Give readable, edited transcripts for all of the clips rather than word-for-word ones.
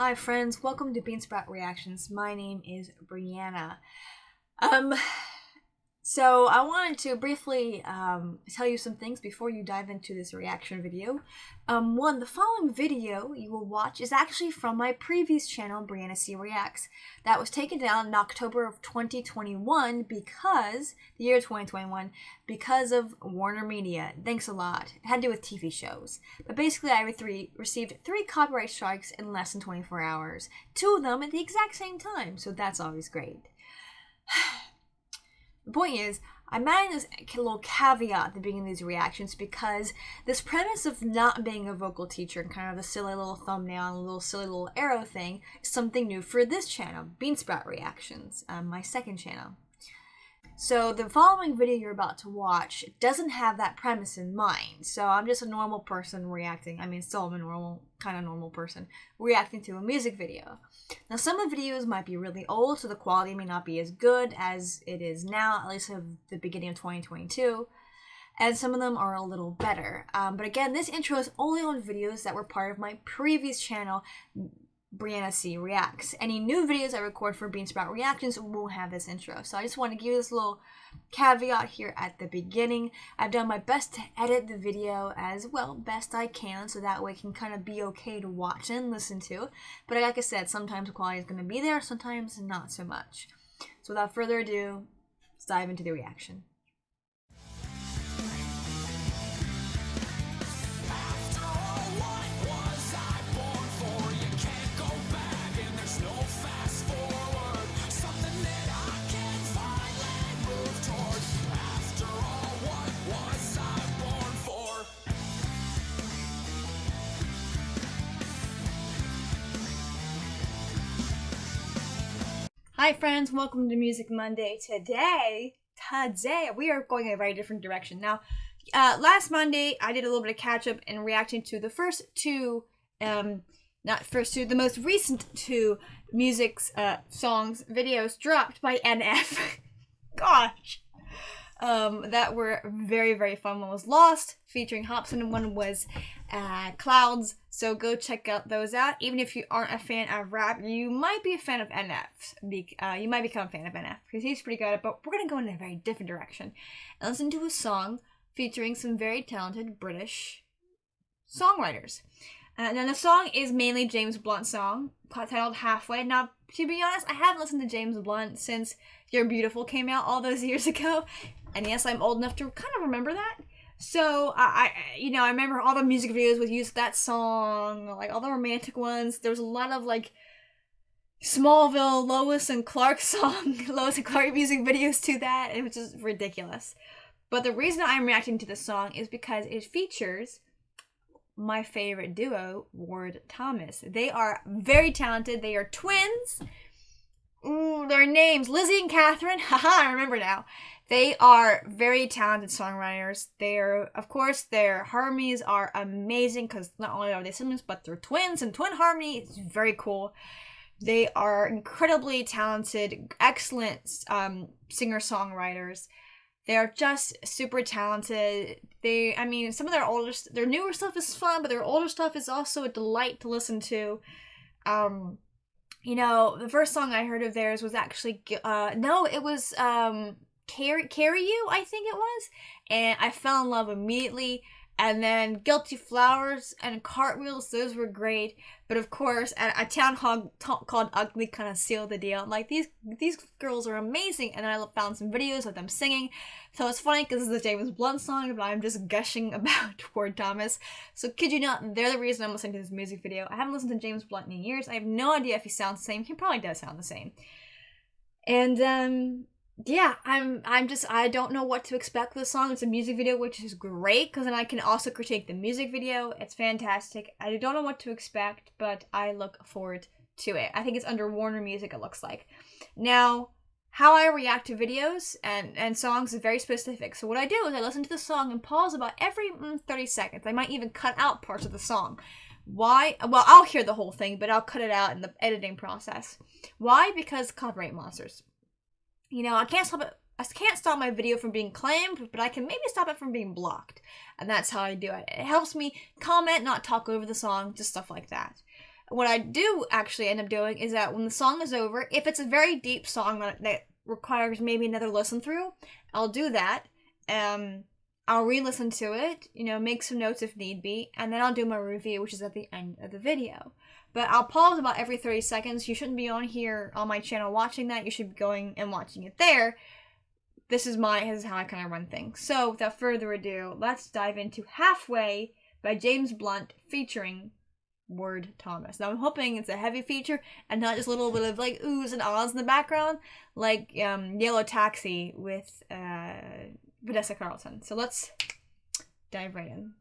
Hi friends, welcome to Beansprout Reactions. My name is Brianna. So I wanted to briefly tell you some things before you dive into this reaction video. One, the following video you will watch is actually from my previous channel, Brianna C Reacts. That was taken down in October of 2021 because, the year 2021, because of Warner Media. Thanks a lot. It had to do with TV shows. But basically I received 3 copyright strikes in less than 24 hours. 2 of them at the exact same time, so that's always great. The point is, I'm adding this little caveat at the beginning of these reactions because this premise of not being a vocal teacher and kind of the silly little thumbnail and a little silly little arrow thing is something new for this channel, Beansprout Reactions, my second channel. So the following video you're about to watch doesn't have that premise in mind. So I'm just a normal person reacting. I mean, still I'm a kind of normal person reacting to a music video. Now, some of the videos might be really old, so the quality may not be as good as it is now, at least at the beginning of 2022. And some of them are a little better. But again, this intro is only on videos that were part of my previous channel, Brianna C Reacts. Any new videos I record for Beansprout Reactions won't have this intro. So I just want to give you this little caveat here at the beginning. I've done my best to edit the video as well, best I can, so that way it can kind of be okay to watch and listen to. But like I said, sometimes the quality is going to be there, sometimes not so much. So without further ado, let's dive into the reaction. Hi friends, welcome to Music Monday. Today we are going in a very different direction. Now, last Monday I did a little bit of catch up and reacting to the first two, the most recent 2 music songs videos dropped by NF. Gosh. That were very, very fun. One was Lost, featuring Hopsin, and one was Clouds. So go check those out. Even if you aren't a fan of rap, you might be a fan of NF. You might become a fan of NF because he's pretty good at it. But we're going to go in a very different direction and listen to a song featuring some very talented British songwriters. And then the song is mainly James Blunt's song, titled Halfway. Now, to be honest, I haven't listened to James Blunt since You're Beautiful came out all those years ago. And yes, I'm old enough to kind of remember that. So, I remember all the music videos would use that song, like all the romantic ones. There was a lot of like Smallville, Lois and Clark music videos to that. It was just ridiculous. But the reason I'm reacting to this song is because it features my favorite duo, Ward Thomas. They are very talented. They are twins. Ooh, their names, Lizzie and Catherine. Haha, I remember now. They are very talented songwriters. Of course, their harmonies are amazing because not only are they siblings, but they're twins, and twin harmony is very cool. They are incredibly talented, excellent singer-songwriters. They are just super talented. Some of their newer stuff is fun, but their older stuff is also a delight to listen to. The first song I heard of theirs was actually, Carry You, I think it was. And I fell in love immediately. And then Guilty Flowers and Cartwheels, those were great. But of course, a town hall called Ugly kind of sealed the deal. Like, these girls are amazing. And I found some videos of them singing. So it's funny because this is a James Blunt song, but I'm just gushing about Ward Thomas. So kid you not, they're the reason I'm listening to this music video. I haven't listened to James Blunt in years. I have no idea if he sounds the same. He probably does sound the same. And, yeah, I don't know what to expect with the song. It's a music video, which is great, because then I can also critique the music video. It's fantastic. I don't know what to expect, but I look forward to it. I think it's under Warner Music, it looks like. Now, how I react to videos and songs is very specific. So what I do is I listen to the song and pause about every 30 seconds. I might even cut out parts of the song. Why? Well, I'll hear the whole thing, but I'll cut it out in the editing process. Why? Because copyright monsters. I can't stop my video from being claimed, but I can maybe stop it from being blocked. And that's how I do it. It helps me comment, not talk over the song, just stuff like that. what I do actually end up doing is that when the song is over, if it's a very deep song that requires maybe another listen through, I'll do that. I'll re-listen to it, make some notes if need be, and then I'll do my review, which is at the end of the video. But I'll pause about every 30 seconds. You shouldn't be on here on my channel watching that. You should be going and watching it there. This is how I kind of run things. So without further ado, let's dive into Halfway by James Blunt featuring Ward Thomas. Now I'm hoping it's a heavy feature and not just a little bit of like oohs and ahs in the background, like Yellow Taxi with Vanessa Carlton. So let's dive right in.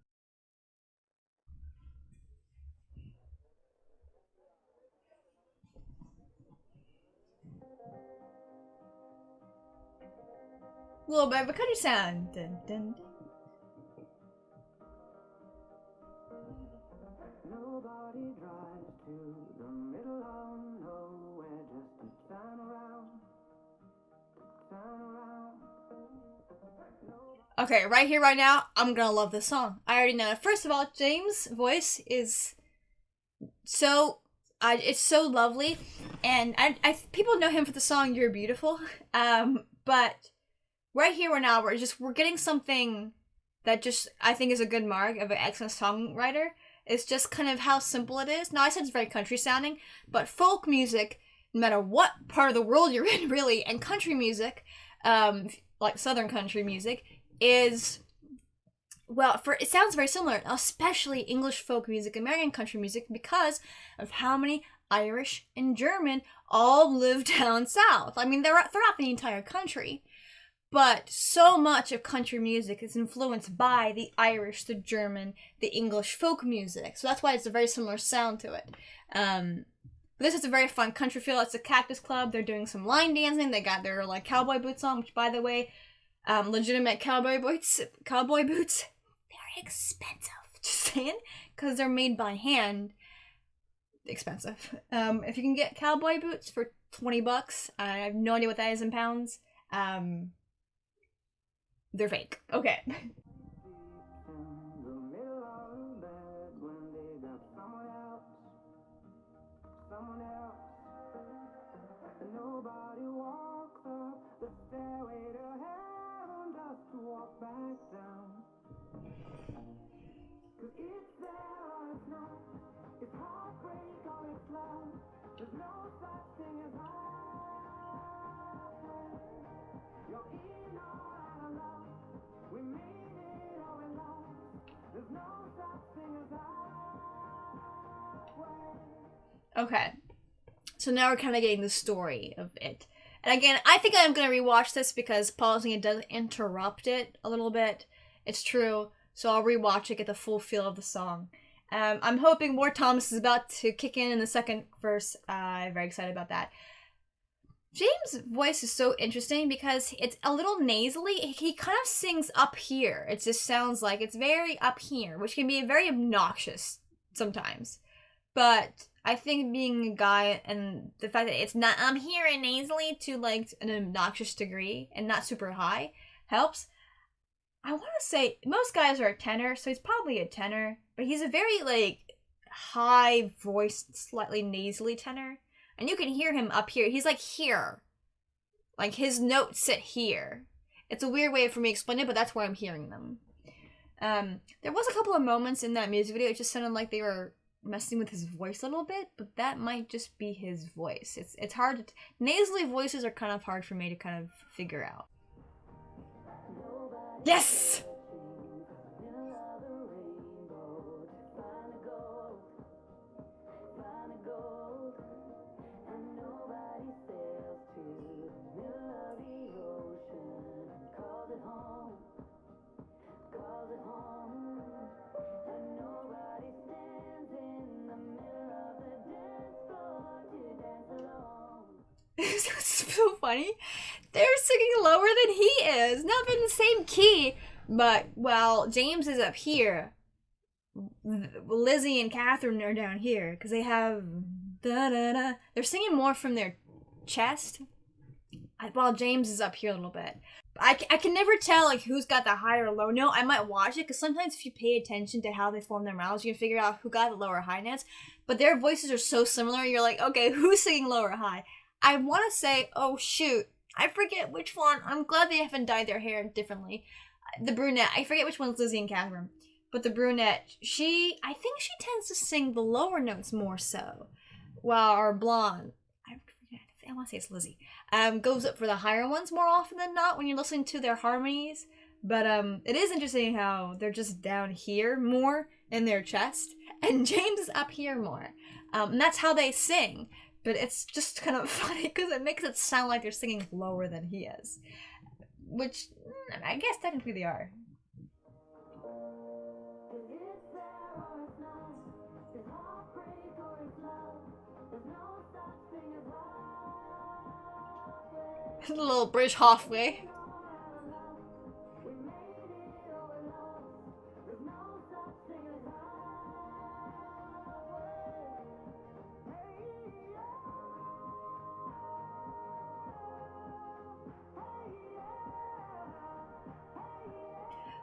A little bit of a country sound. Dun, dun, dun. Nobody drives to the middle of nowhere just to turn around. Okay, right here, right now, I'm gonna love this song. I already know it. First of all, James' voice is it's so lovely, and I people know him for the song "You're Beautiful," but right here, right now, we're getting something that just I think is a good mark of an excellent songwriter. It's just kind of how simple it is. Now, I said it's very country sounding, but folk music, no matter what part of the world you're in, really, and country music, like Southern country music, is, well, it sounds very similar, especially English folk music, American country music, because of how many Irish and German all live down south. I mean, they're not the entire country, but so much of country music is influenced by the Irish, the German, the English folk music. So that's why it's a very similar sound to it. But this is a very fun country feel. It's a Cactus Club. They're doing some line dancing. They got their like cowboy boots on, which, by the way, legitimate cowboy boots, very expensive. Just saying, because they're made by hand. Expensive. If you can get cowboy boots for $20, I have no idea what that is in pounds. They're fake. Okay. Nobody walks up the stairway to heaven just to walk back down. 'Cause it's there or it's not. It's heartbreak or it's love. There's no such thing as halfway. You're in or out of love. We made it or we lost. There's no such thing as halfway. Okay. So now we're kind of getting the story of it. And again, I think I'm going to rewatch this because pausing it does interrupt it a little bit. It's true. So I'll rewatch it, get the full feel of the song. I'm hoping Ward Thomas is about to kick in the second verse. I'm very excited about that. James' voice is so interesting because it's a little nasally. He kind of sings up here. It just sounds like it's very up here, which can be very obnoxious sometimes. But I think being a guy and the fact that it's not I'm here and nasally to like an obnoxious degree and not super high helps. I want to say most guys are a tenor, so he's probably a tenor, but he's a very like high voiced, slightly nasally tenor, and you can hear him up here. He's like here, like his notes sit here. It's a weird way for me to explain it, but that's where I'm hearing them. There was a couple of moments in that music video it just sounded like they were messing with his voice a little bit, but that might just be his voice. It's hard to nasally voices are kind of hard for me to kind of figure out. Yes! It's so funny. They're singing lower than he is. Not in the same key. But while James is up here, Lizzie and Catherine are down here. Because they have da-da-da. They're singing more from their chest. While James is up here a little bit. I can never tell like who's got the high or low note. I might watch it because sometimes if you pay attention to how they form their mouths, you can figure out who got the low or high notes. But their voices are so similar, you're like, okay, who's singing low or high? I want to say, oh shoot, I forget which one. I'm glad they haven't dyed their hair differently. The brunette, I forget which one's Lizzie and Catherine. But the brunette, I think she tends to sing the lower notes more so. While our blonde, I want to say it's Lizzie, goes up for the higher ones more often than not when you're listening to their harmonies. But it is interesting how they're just down here more in their chest, and James is up here more. And that's how they sing. But it's just kind of funny because it makes it sound like they're singing lower than he is. Which, I guess technically they are. A little British halfway.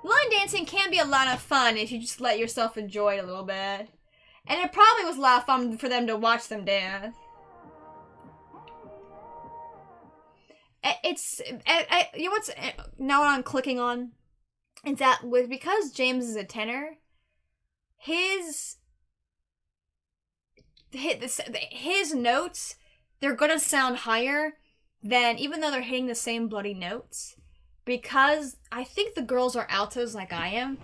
Line dancing can be a lot of fun if you just let yourself enjoy it a little bit. And it probably was a lot of fun for them to watch them dance. You know what's now what I'm clicking on is that because James is a tenor, his notes, they're gonna sound higher than, even though they're hitting the same bloody notes, because I think the girls are altos like I am,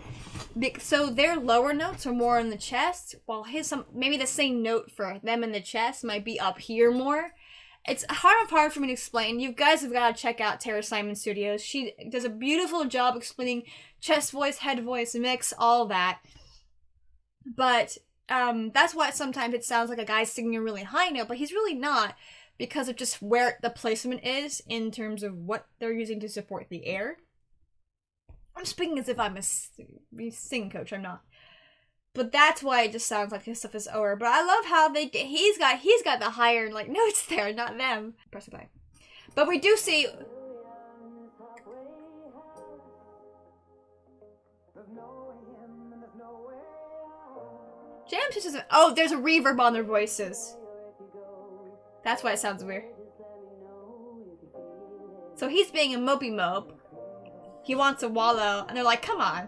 so their lower notes are more in the chest, while maybe the same note for them in the chest might be up here more. It's hard for me to explain. You guys have got to check out Tara Simon Studios. She does a beautiful job explaining chest voice, head voice, mix, all that. But that's why sometimes it sounds like a guy singing a really high note, but he's really not, because of just where the placement is in terms of what they're using to support the air. I'm speaking as if I'm a singing coach. I'm not. But that's why it just sounds like his stuff is over. But I love how he's got the higher like notes there, not them. Press play. But we do see. James just doesn't. Oh, there's a reverb on their voices. That's why it sounds weird. So he's being a mopey mope. He wants to wallow, and they're like, "Come on."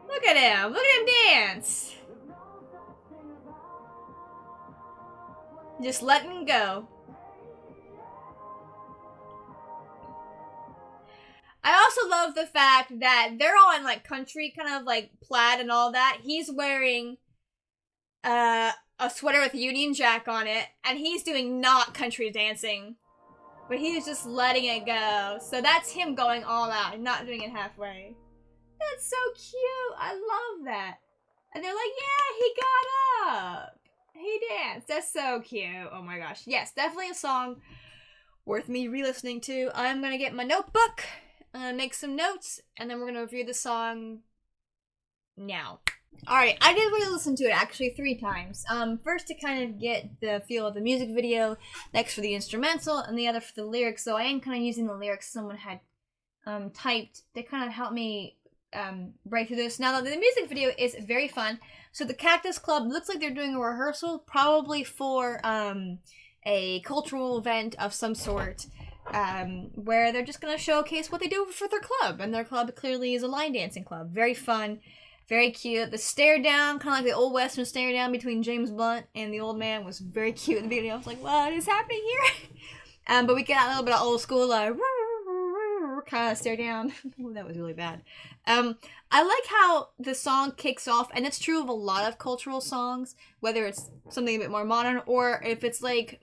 Look at him! Look at him dance! Just letting him go. I also love the fact that they're all in like country, kind of like plaid and all that. He's wearing a sweater with Union Jack on it, and he's doing not country dancing, but he's just letting it go. So that's him going all out and not doing it halfway. That's so cute. I love that. And they're like, yeah, he got up. He danced. That's so cute. Oh my gosh. Yes, definitely a song worth me re-listening to. I'm going to get my notebook, make some notes, and then we're going to review the song now. Alright, I did re-listen to it actually 3 times. First to kind of get the feel of the music video, next for the instrumental, and the other for the lyrics. So I am kind of using the lyrics someone had typed. They kind of helped me break through this. Now, the music video is very fun. So the Cactus Club looks like they're doing a rehearsal, probably for a cultural event of some sort, where they're just going to showcase what they do for their club. And their club clearly is a line dancing club. Very fun, very cute. The stare down, kind of like the old Western stare down between James Blunt and the old man, was very cute in the beginning. I was like, what is happening here? But we get a little bit of old school, kind of stare down. Ooh, that was really bad. I like how the song kicks off, and it's true of a lot of cultural songs, whether it's something a bit more modern or if it's like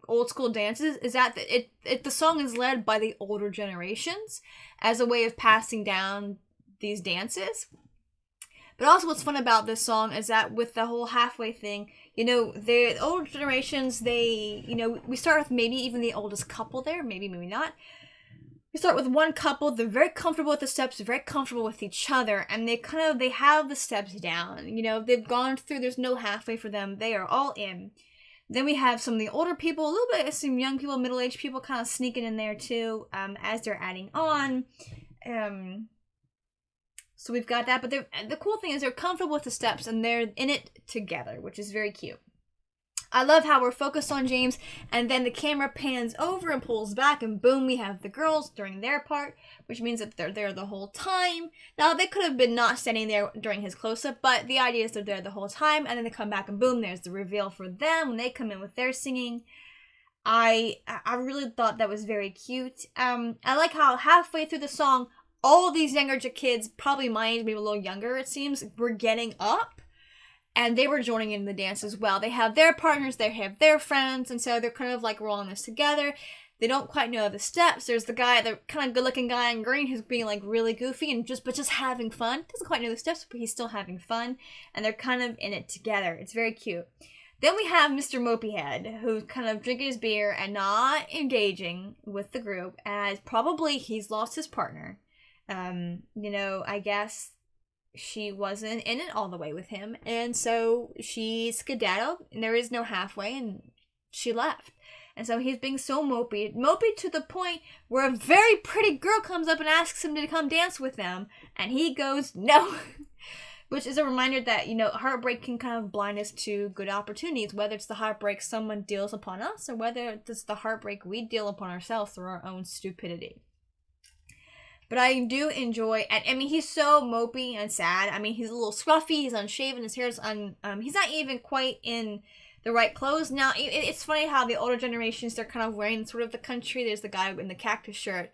old school dances, is that the song is led by the older generations as a way of passing down these dances. But also what's fun about this song is that with the whole halfway thing, you know, the older generations, we start with maybe even the oldest couple there, maybe not. we start with one couple. They're very comfortable with the steps, very comfortable with each other, and they have the steps down. You know, they've gone through, there's no halfway for them. They are all in. Then we have some of the older people, a little bit of some young people, middle-aged people kind of sneaking in there too, as they're adding on. So we've got that, but the cool thing is they're comfortable with the steps and they're in it together, which is very cute. I love how we're focused on James, and then the camera pans over and pulls back, and boom, we have the girls during their part, which means that they're there the whole time. Now, they could have been not standing there during his close-up, but the idea is they're there the whole time, and then they come back, and boom, there's the reveal for them when they come in with their singing. I really thought that was very cute. I like how halfway through the song, all these younger kids, probably my age, maybe a little younger, it seems, were getting up. And they were joining in the dance as well. They have their partners, they have their friends, and so they're kind of like rolling this together. They don't quite know the steps. There's the guy, the kind of good-looking guy in green who's being like really goofy and just having fun. Doesn't quite know the steps, but he's still having fun. And they're kind of in it together. It's very cute. Then we have Mr. Mopeyhead, who's kind of drinking his beer and not engaging with the group, as probably he's lost his partner. You know, I guess she wasn't in it all the way with him, and so she skedaddled, and there is no halfway, and she left. And so he's being so mopey to the point where a very pretty girl comes up and asks him to come dance with them, and he goes no. Which is a reminder that, you know, heartbreak can kind of blind us to good opportunities, whether it's the heartbreak someone deals upon us, or whether it's the heartbreak we deal upon ourselves through our own stupidity. But I do enjoy, and I mean, he's so mopey and sad. I mean, he's a little scruffy, he's unshaven, his hair's he's not even quite in the right clothes. Now, it's funny how the older generations, they're kind of wearing sort of the country. There's the guy in the cactus shirt.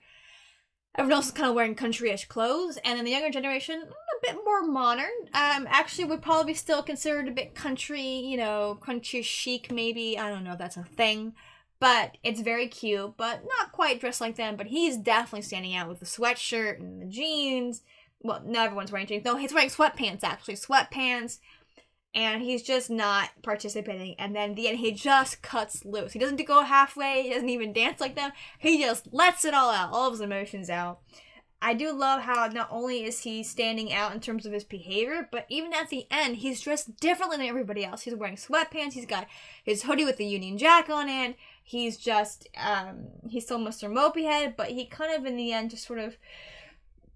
Everyone else is kind of wearing country-ish clothes. And then the younger generation, a bit more modern. Actually would probably be still considered a bit country, you know, country chic maybe. I don't know if that's a thing. But it's very cute, but not quite dressed like them. But he's definitely standing out with the sweatshirt and the jeans. Well, not everyone's wearing jeans. No, he's wearing sweatpants, actually. Sweatpants. And he's just not participating. And then in the end, he just cuts loose. He doesn't go halfway. He doesn't even dance like them. He just lets it all out. All of his emotions out. I do love how not only is he standing out in terms of his behavior, but even at the end, he's dressed differently than everybody else. He's wearing sweatpants. He's got his hoodie with the Union Jack on it. He's just, he's still Mr. Mopeyhead, but he kind of, in the end, just sort of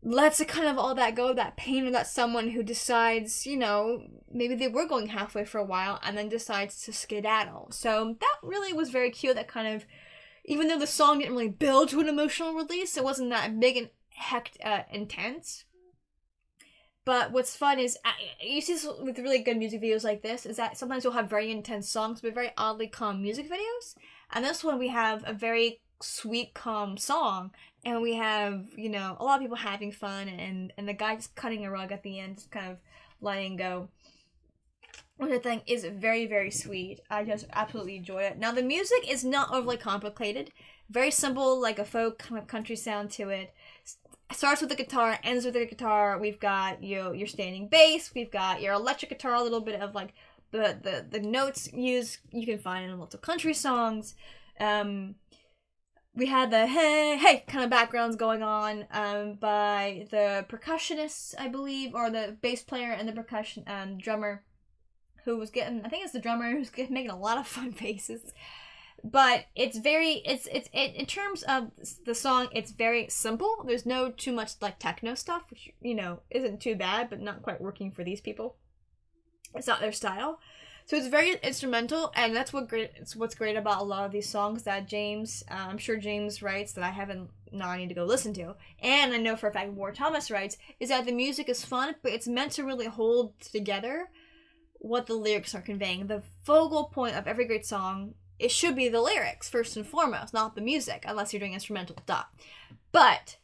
lets it kind of all that go, that pain of that someone who decides, you know, maybe they were going halfway for a while and then decides to skedaddle. So that really was very cute. That kind of, even though the song didn't really build to an emotional release, it wasn't that big and intense. But what's fun is, you see this with really good music videos like this, is that sometimes you'll have very intense songs, but very oddly calm music videos. And this one, we have a very sweet, calm song, and we have, you know, a lot of people having fun, and the guy just cutting a rug at the end, just kind of letting go. Which I think is very, very sweet. I just absolutely enjoy it. Now, the music is not overly complicated. Very simple, like a folk kind of country sound to it. Starts with the guitar, ends with the guitar. We've got, you know, your standing bass. We've got your electric guitar, a little bit of like the notes used you can find in lots of country songs. We had the hey hey kind of backgrounds going on by the percussionists, I believe, or the bass player and the percussion drummer, who was getting, I think it's the drummer who's making a lot of fun faces. But it's very, it's in terms of the song, it's very simple. There's no too much like techno stuff, which, you know, isn't too bad, but not quite working for these people. It's not their style. So it's very instrumental, and that's what's great about a lot of these songs that James, I'm sure James writes, that I need to go listen to. And I know for a fact War Thomas writes, is that the music is fun, but it's meant to really hold together what the lyrics are conveying. The focal point of every great song, it should be the lyrics, first and foremost, not the music, unless you're doing instrumental stuff. But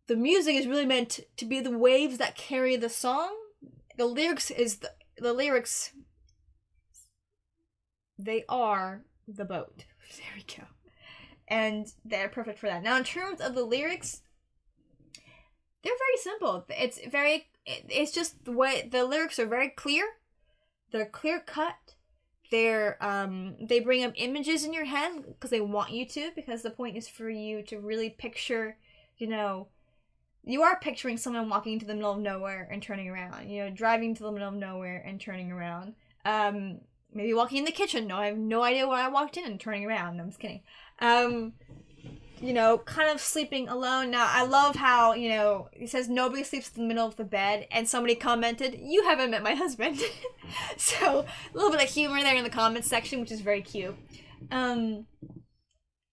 the music is really meant to be the waves that carry the song. The lyrics they are the boat. There we go. And they're perfect for that. Now, in terms of the lyrics, they're very simple. It's just the way the lyrics are very clear. They're clear cut. they bring up images in your head because they want you to, because the point is for you to really picture, you know, you are picturing someone walking into the middle of nowhere and turning around, you know, driving to the middle of nowhere and turning around. Maybe walking in the kitchen. No, I have no idea why I walked in and turning around. No, I'm just kidding. You know, kind of sleeping alone. Now, I love how, you know, it says nobody sleeps in the middle of the bed, and somebody commented, "You haven't met my husband." So, a little bit of humor there in the comments section, which is very cute. And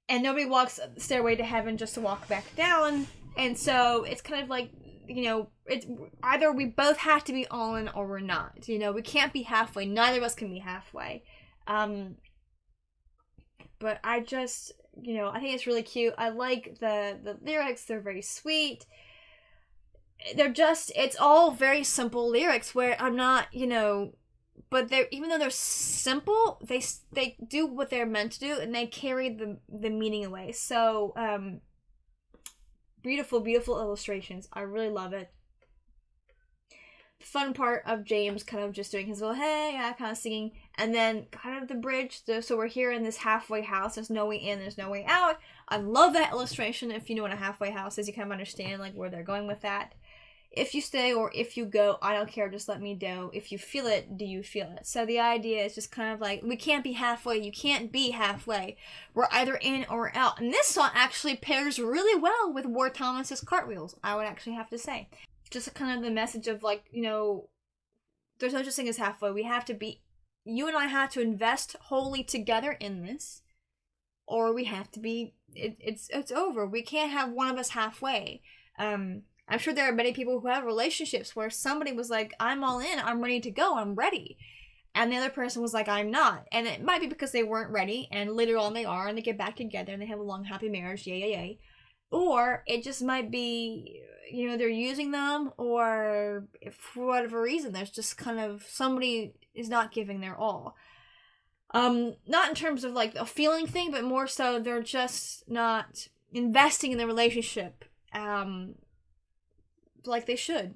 nobody walks the stairway to heaven just to walk back down. And so, it's kind of like, you know, it's either we both have to be all in or we're not. You know, we can't be halfway. Neither of us can be halfway. But I just, you know, I think it's really cute. I like the lyrics. They're very sweet. They're just, it's all very simple lyrics where I'm not, you know, but they're, even though they're simple, they do what they're meant to do, and they carry the meaning away. So, beautiful, beautiful illustrations. I really love it. Fun part of James kind of just doing his little hey, yeah, kind of singing, and then kind of the bridge. So we're here in this halfway house. There's no way in, there's no way out. I love that illustration. If you know what a halfway house is, you kind of understand like where they're going with that. If you stay or if you go, I don't care, just let me know. If you feel it, do you feel it? So the idea is just kind of like, we can't be halfway. You can't be halfway. We're either in or out. And this song actually pairs really well with Ward Thomas's Cartwheels, I would actually have to say. Just kind of the message of like, you know, there's no such thing as halfway. We have to be, you and I have to invest wholly together in this, or we have to be, it's over. We can't have one of us halfway. I'm sure there are many people who have relationships where somebody was like, I'm all in, I'm ready to go, I'm ready. And the other person was like, I'm not. And it might be because they weren't ready, and later on they are, and they get back together, and they have a long, happy marriage, yay, yay, yay. Or it just might be, you know, they're using them, or for whatever reason, there's just kind of, somebody is not giving their all. Not in terms of like a feeling thing, but more so they're just not investing in the relationship, like they should.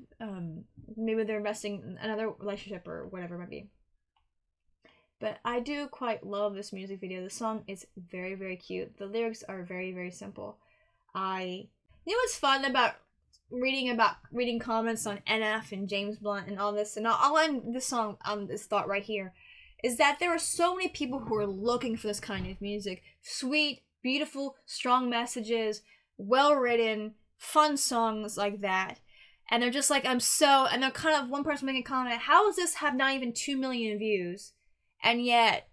Maybe they're investing in another relationship or whatever it might be. But I do quite love this music video. The song is very, very cute. The lyrics are very, very simple. You know what's fun about reading comments on NF and James Blunt and all this, and I'll end this song on this thought right here, is that there are so many people who are looking for this kind of music. Sweet, beautiful, strong messages, well written, fun songs like that. And they're just like, and they're kind of, one person making a comment, how does this have not even 2 million views? And yet,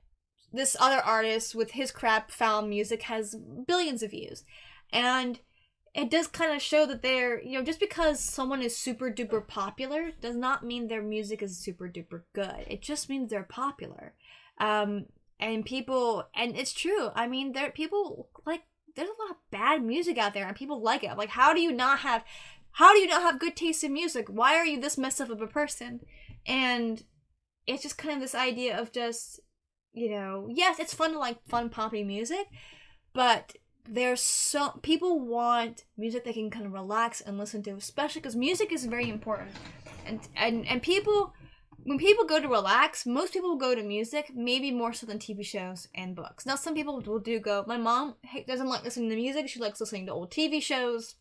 this other artist with his crap found music has billions of views. And it does kind of show that they're, you know, just because someone is super duper popular does not mean their music is super duper good. It just means they're popular. And people, and it's true. I mean, people, like, there's a lot of bad music out there and people like it. Like, how do you not have good taste in music? Why are you this messed up of a person? And it's just kind of this idea of just, you know, yes, it's fun to like fun poppy music, but people want music they can kind of relax and listen to, especially because music is very important. And people, when people go to relax, most people will go to music, maybe more so than TV shows and books. Now, some people will go, my mom doesn't like listening to music, she likes listening to old TV shows.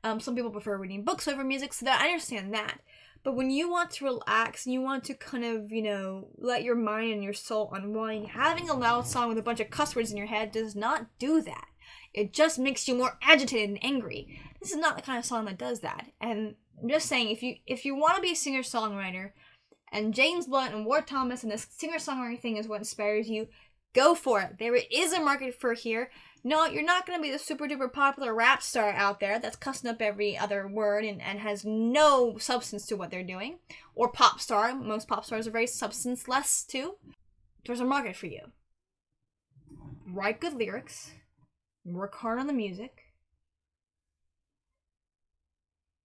Some people prefer reading books over music, so that I understand that. But when you want to relax and you want to kind of, you know, let your mind and your soul unwind, having a loud song with a bunch of cuss words in your head does not do that. It just makes you more agitated and angry. This is not the kind of song that does that. And I'm just saying, if you want to be a singer-songwriter, and James Blunt and Ward Thomas and this singer-songwriter thing is what inspires you, go for it. There is a market for here. No, you're not going to be the super duper popular rap star out there that's cussing up every other word and has no substance to what they're doing. Or pop star. Most pop stars are very substance-less too. There's a market for you. Write good lyrics. Work hard on the music.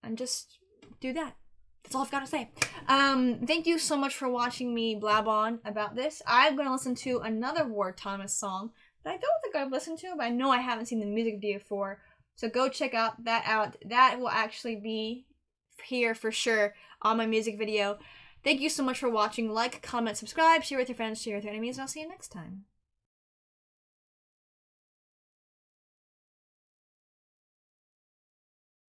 And just do that. That's all I've got to say. Thank you so much for watching me blab on about this. I'm going to listen to another Ward Thomas song that I don't think I've listened to, but I know I haven't seen the music video for. So go check that out. That will actually be here for sure on my music video. Thank you so much for watching. Like, comment, subscribe, share with your friends, share with your enemies, and I'll see you next time.